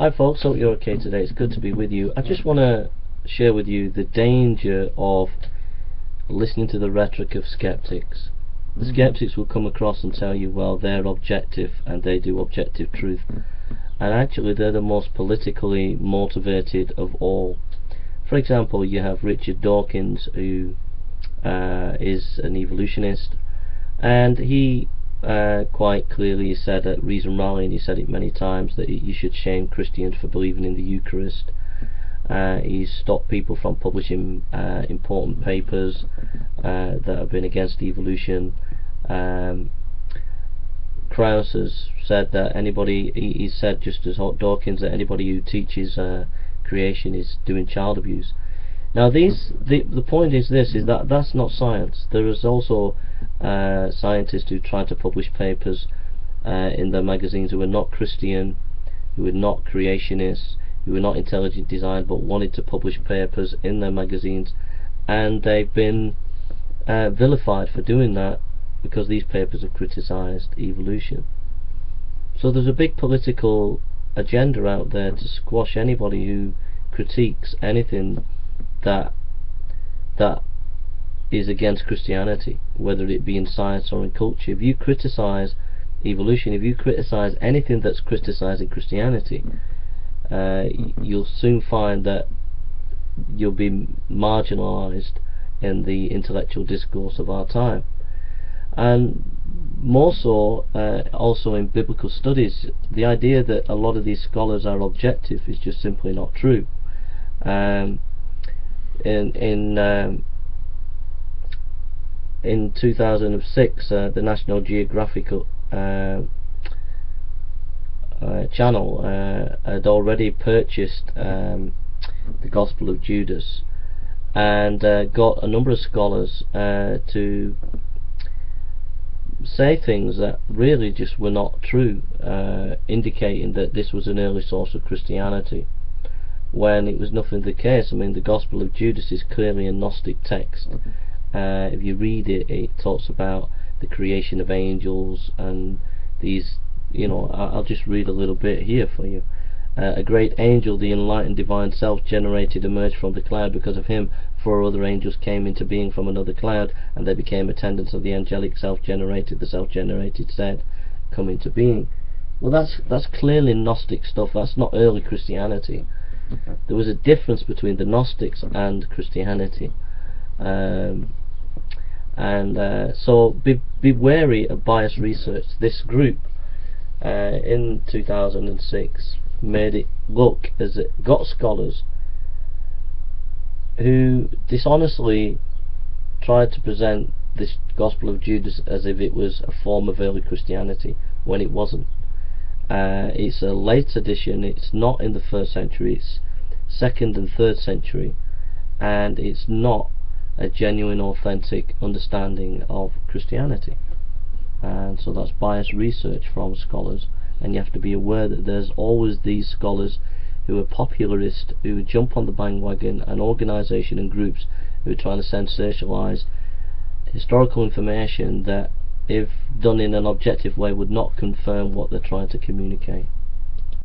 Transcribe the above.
Hi folks, hope you're okay today. It's good to be with you. I just want to share with you the danger of listening to the rhetoric of skeptics. The skeptics will come across and tell you, well, they're objective and they do objective truth. And actually they're the most politically motivated of all. For example, you have Richard Dawkins, who is an evolutionist, and he quite clearly said at Reason Rally, and he said it many times, that you should shame Christians for believing in the Eucharist. He's stopped people from publishing important papers that have been against evolution. Krauss has said that he said, just as Dawkins, that anybody who teaches creation is doing child abuse. Now the point is this, is that that's not science. There is also scientists who try to publish papers in their magazines who are not Christian, who are not creationists, who are not intelligent design, but wanted to publish papers in their magazines, and they've been vilified for doing that because these papers have criticized evolution. So there's a big political agenda out there to squash anybody who critiques anything that is against Christianity, whether it be in science or in culture. If you criticize evolution, if you criticize anything that's criticizing Christianity, you'll soon find that you'll be marginalized in the intellectual discourse of our time. And more so, also in biblical studies, the idea that a lot of these scholars are objective is just simply not true. In 2006, the National Geographic channel had already purchased the Gospel of Judas, and got a number of scholars to say things that really just were not true, indicating that this was an early source of Christianity, when it was nothing the case. I mean, the Gospel of Judas is clearly a Gnostic text. If you read it, it talks about the creation of angels and these, I'll just read a little bit here for you. A great angel, the enlightened divine self-generated, emerged from the cloud. Because of him, 4 other angels came into being from another cloud, and they became attendants of the angelic self-generated. The self-generated said, come into being. Well, that's clearly Gnostic stuff. That's not early Christianity. There was a difference between the Gnostics and Christianity. So be wary of biased research. This group in 2006 made it look as it got scholars who dishonestly tried to present this Gospel of Judas as if it was a form of early Christianity, when it wasn't. It's a late edition. It's not in the 1st century, it's 2nd and 3rd century, and it's not a genuine, authentic understanding of Christianity. And so that's biased research from scholars, and you have to be aware that there's always these scholars who are popularist, who jump on the bandwagon, and organisation and groups who are trying to sensationalise historical information that, if done in an objective way, would not confirm what they're trying to communicate.